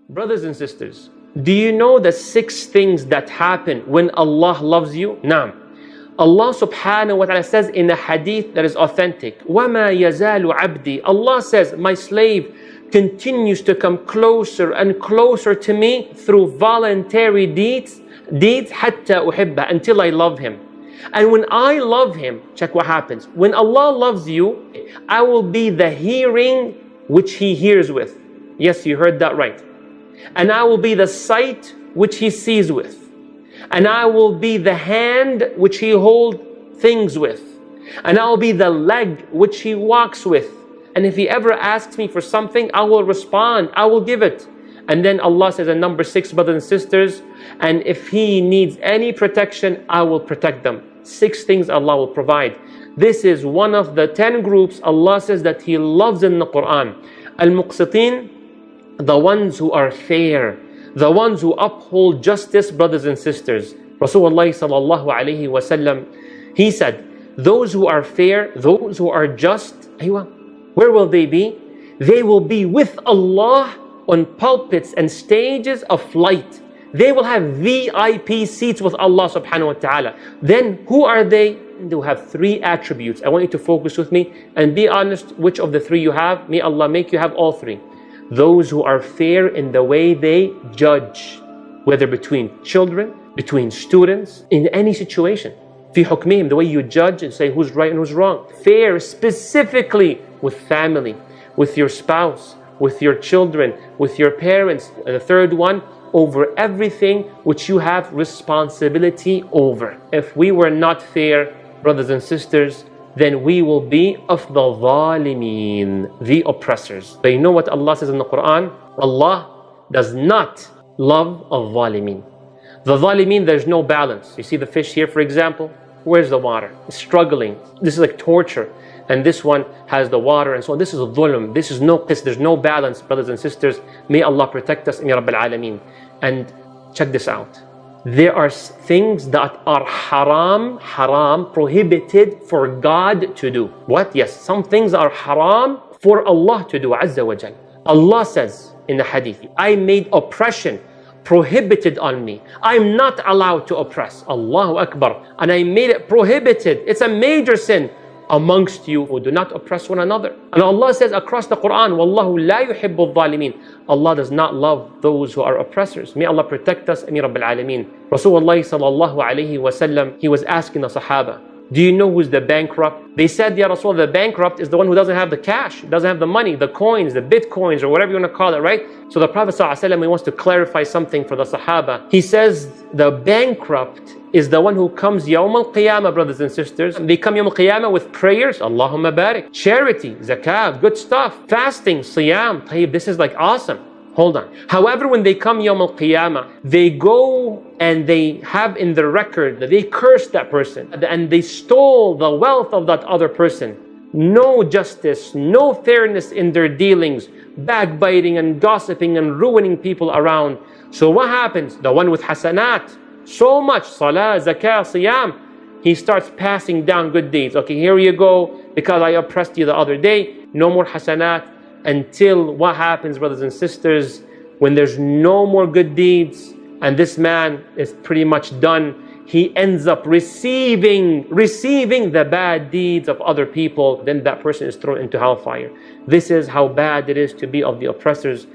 Brothers and sisters, do you know the 6 things that happen when Allah loves you? Naam. Allah subhanahu wa ta'ala says in a hadith that is authentic, وَمَا يَزَالُ عَبْدِي. Allah says, my slave continues to come closer and closer to me through voluntary deeds حَتَّى أُحِبَّهُ, until I love him. And when I love him, check what happens. When Allah loves you, I will be the hearing which he hears with. Yes, you heard that right. And I will be the sight which he sees with. And I will be the hand which he holds things with. And I will be the leg which he walks with. And if he ever asks me for something, I will respond, I will give it. And then Allah says in number 6, brothers and sisters, and if he needs any protection, I will protect them. 6 things Allah will provide. This is one of the 10 groups Allah says that He loves in the Quran. Al-Muqsitin, the ones who are fair, the ones who uphold justice, brothers and sisters. Rasulullah sallallahu alayhi wa sallam, he said, those who are fair, those who are just, where will they be? They will be with Allah on pulpits and stages of light. They will have VIP seats with Allah subhanahu wa ta'ala. Then who are they? They will have 3 attributes. I want you to focus with me and be honest which of the 3 you have. May Allah make you have all 3. Those who are fair in the way they judge, whether between children, between students, in any situation. Fi hukmihim, the way you judge and say who's right and who's wrong. Fair specifically with family, with your spouse, with your children, with your parents. And the 3rd one, over everything which you have responsibility over. If we were not fair, brothers and sisters, then we will be of the zalimeen, the oppressors. But you know what Allah says in the Quran? Allah does not love al-zalimeen. The zalimeen, there's no balance. You see the fish here, for example? Where's the water? It's struggling. This is like torture. And this one has the water and so on. This is a dhulm. This is no qis. There's no balance, brothers and sisters. May Allah protect us, Ya Rabbil Alameen. And check this out. There are things that are haram, prohibited for God to do. What? Yes, some things are haram for Allah to do, Azza wa Jal. Allah says in the hadith, I made oppression prohibited on me. I'm not allowed to oppress. Allahu Akbar. And I made it prohibited. It's a major sin amongst you who do not oppress one another. And Allah says across the Quran, Wallahu la yuhibbu al-zalimin. Allah does not love those who are oppressors. May Allah protect us, Amir Rabbil Alameen. Rasulullah sallallahu alayhi wa sallam, he was asking the Sahaba, do you know who's the bankrupt? They said, Ya Rasul, the bankrupt is the one who doesn't have the cash, doesn't have the money, the coins, the bitcoins, or whatever you want to call it, right? So the Prophet sallallahu alayhi wa sallam, he wants to clarify something for the Sahaba. He says, the bankrupt is the one who comes Yawm al-Qiyamah, brothers and sisters. They come Yawm al-Qiyamah with prayers, Allahumma barik, charity, zakah, good stuff, fasting, siyam, tayyib, this is like awesome. Hold on. However, when they come Yawm al-Qiyamah, they go and they have in the record that they cursed that person and they stole the wealth of that other person. No justice, no fairness in their dealings, backbiting and gossiping and ruining people around. So what happens? The one with hasanat, so much, salah, zakah, siyam, he starts passing down good deeds. Okay, here you go, because I oppressed you the other day, no more hasanat. Until what happens, brothers and sisters, when there's no more good deeds and this man is pretty much done, he ends up receiving the bad deeds of other people, then that person is thrown into hellfire. This is how bad it is to be of the oppressors.